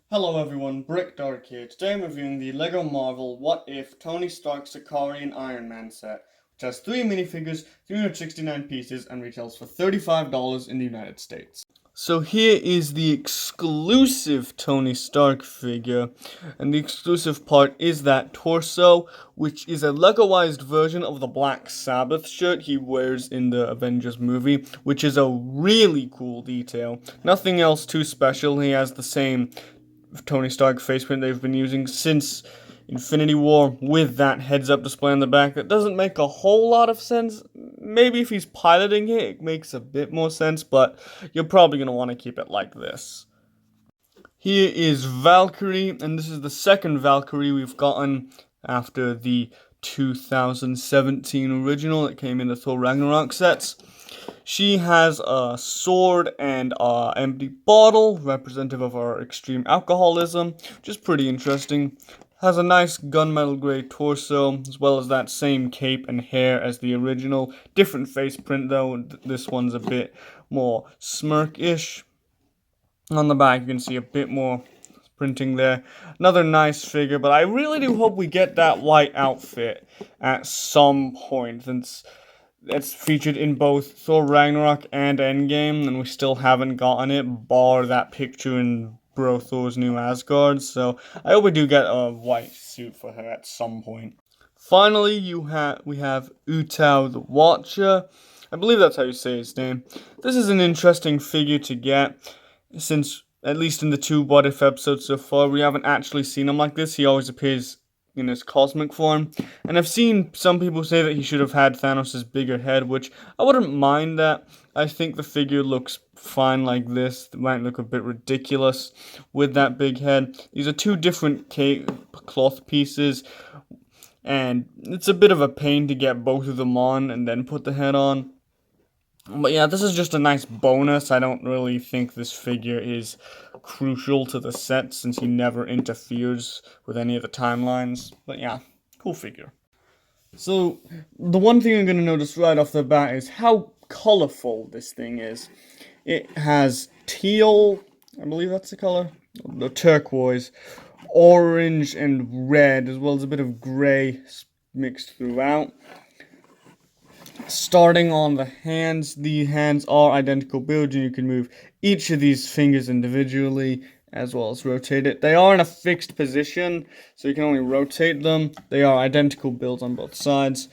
Hello everyone, Brick Dark here. Today I'm reviewing the LEGO Marvel What If Tony Stark's Sakaarian Iron Man set, which has 3 minifigures, 369 pieces, and retails for $35 in the United States. So here is the exclusive Tony Stark figure, and the exclusive part is that torso, which is a Legoized version of the Black Sabbath shirt he wears in the Avengers movie, which is a really cool detail. Nothing else too special. He has the same Tony Stark faceprint they've been using since Infinity War, with that heads-up display on the back. That doesn't make a whole lot of sense. Maybe if he's piloting it makes a bit more sense, but you're probably going to want to keep it like this. Here is Valkyrie, and this is the second Valkyrie we've gotten after the 2017 original that came in the Thor Ragnarok sets. She has a sword and an empty bottle, representative of our extreme alcoholism, which is pretty interesting. Has a nice gunmetal gray torso, as well as that same cape and hair as the original. Different face print though, this one's a bit more smirk-ish. On the back you can see a bit more printing there. Another nice figure, but I really do hope we get that white outfit at some point, since it's featured in both Thor Ragnarok and Endgame, and we still haven't gotten it, bar that picture in Bro Thor's New Asgard, so I hope we do get a white suit for her at some point. Finally, we have Utau the Watcher. I believe that's how you say his name. This is an interesting figure to get, since, at least in the 2 What If episodes so far, we haven't actually seen him like this. He always appears in his cosmic form, and I've seen some people say that he should have had Thanos' bigger head, which I wouldn't mind that. I think the figure looks fine like this. It might look a bit ridiculous with that big head. These are 2 different cloth pieces, and it's a bit of a pain to get both of them on and then put the head on. But yeah, this is just a nice bonus. I don't really think this figure is crucial to the set, since he never interferes with any of the timelines. But yeah, cool figure. So, the one thing I'm going to notice right off the bat is how colorful this thing is. It has teal, I believe that's the color, the turquoise, orange and red, as well as a bit of gray mixed throughout. Starting on the hands are identical builds, and you can move each of these fingers individually, as well as rotate it. They are in a fixed position, so you can only rotate them. They are identical builds on both sides.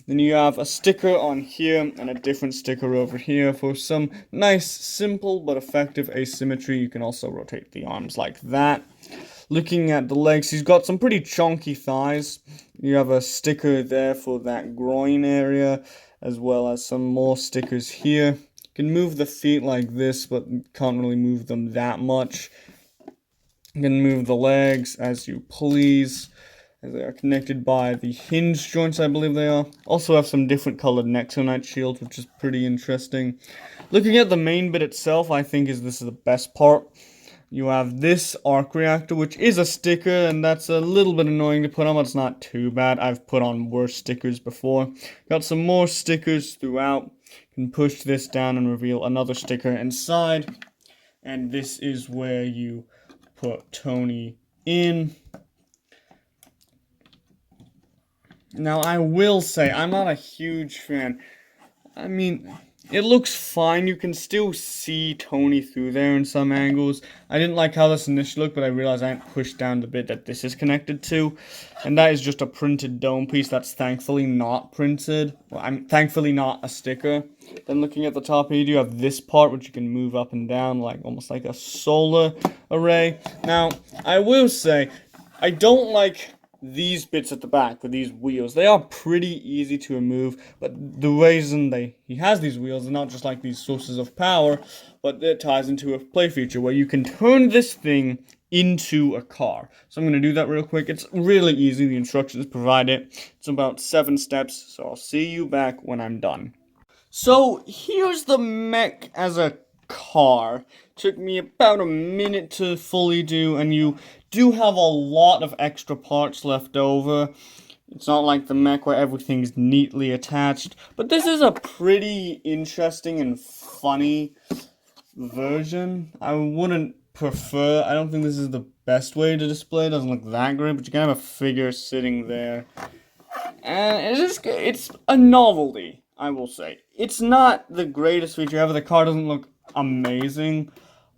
Then you have a sticker on here, and a different sticker over here for some nice, simple, but effective asymmetry. You can also rotate the arms like that. Looking at the legs, he's got some pretty chunky thighs. You have a sticker there for that groin area, as well as some more stickers here. You can move the feet like this, but can't really move them that much. You can move the legs as you please, as they are connected by the hinge joints, I believe they are. Also have some different colored Nexonite shields, which is pretty interesting. Looking at the main bit itself, I think this is the best part. You have this arc reactor, which is a sticker, and that's a little bit annoying to put on, but it's not too bad. I've put on worse stickers before. Got some more stickers throughout. You can push this down and reveal another sticker inside. And this is where you put Tony in. Now, I will say, I'm not a huge fan. I mean, it looks fine. You can still see Tony through there in some angles. I didn't like how this initially looked, but I realized I hadn't pushed down the bit that this is connected to. And that is just a printed dome piece that's thankfully not printed. Well, I'm thankfully not a sticker. Then looking at the top here, you do have this part, which you can move up and down, like almost like a solar array. Now, I will say, I don't like these bits at the back with these wheels. They are pretty easy to remove, but the reason he has these wheels are not just like these sources of power, but it ties into a play feature where you can turn this thing into a car. So I'm going to do that real quick. It's really easy. The instructions provide it. It's about 7 steps, so I'll see you back when I'm done. So here's the mech as a car. Took me about a minute to fully do, and you do have a lot of extra parts left over. It's not like the mech where everything's neatly attached, but this is a pretty interesting and funny version. I wouldn't prefer, I don't think this is the best way to display. It doesn't look that great, but you can have a figure sitting there. And it's a novelty, I will say. It's not the greatest feature ever. The car doesn't look amazing,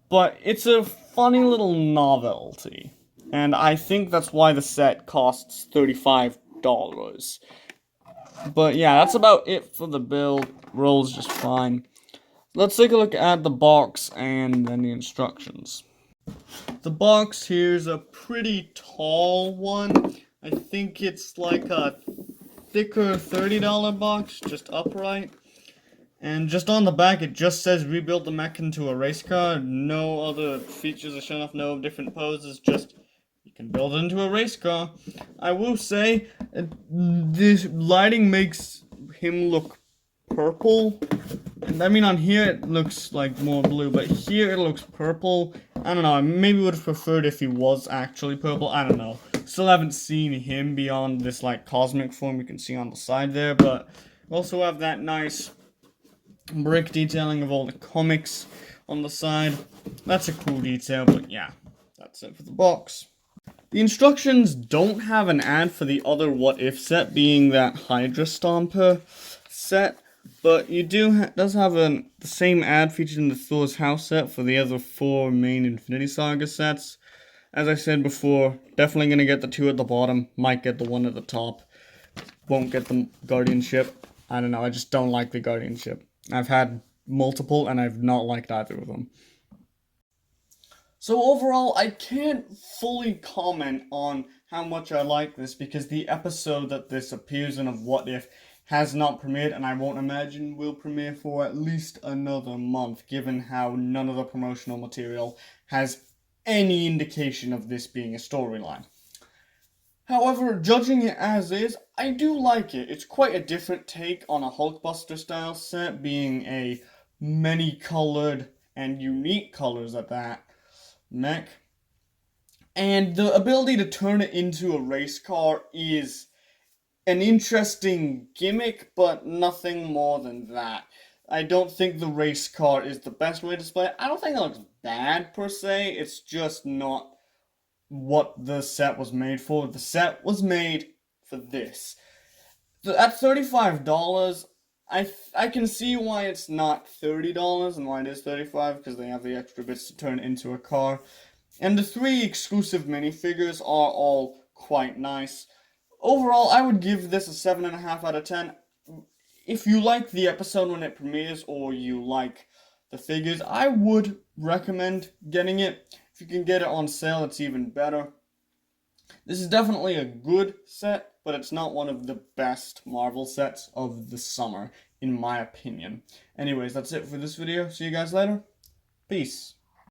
but it's a funny little novelty. And I think that's why the set costs $35. But yeah, that's about it for the build. Rolls just fine. Let's take a look at the box and then the instructions. The box here's a pretty tall one. I think it's like a thicker $30 box, just upright. And just on the back, it just says rebuild the mech into a race car. No other features are shown off, no different poses, just you can build it into a race car. I will say, this lighting makes him look purple. And I mean, on here it looks like more blue, but here it looks purple. I don't know, I maybe would have preferred if he was actually purple, I don't know. Still haven't seen him beyond this like cosmic form you can see on the side there, but also have that nice brick detailing of all the comics on the side. That's a cool detail, but yeah, that's it for the box. The instructions don't have an ad for the other What If set, being that Hydra Stomper set, but you does have the same ad featured in the Thor's House set for the other 4 main Infinity Saga sets. As I said before, definitely going to get the 2 at the bottom, might get the 1 at the top, won't get the Guardianship. I don't know, I just don't like the Guardianship. I've had multiple and I've not liked either of them. So overall, I can't fully comment on how much I like this because the episode that this appears in of What If has not premiered, and I won't imagine will premiere for at least another month, given how none of the promotional material has any indication of this being a storyline. However, judging it as is, I do like it. It's quite a different take on a Hulkbuster style set, being a many-colored and unique colors at that mech. And the ability to turn it into a race car is an interesting gimmick, but nothing more than that. I don't think the race car is the best way to display it. I don't think it looks bad per se, it's just not what the set was made for. The set was made for this. At $35, I can see why it's not $30 and why it is $35, because they have the extra bits to turn it into a car. And the 3 exclusive minifigures are all quite nice. Overall, I would give this a 7.5 out of 10. If you like the episode when it premieres, or you like the figures, I would recommend getting it. If you can get it on sale, it's even better. This is definitely a good set, but it's not one of the best Marvel sets of the summer, in my opinion. Anyways, that's it for this video. See you guys later. Peace.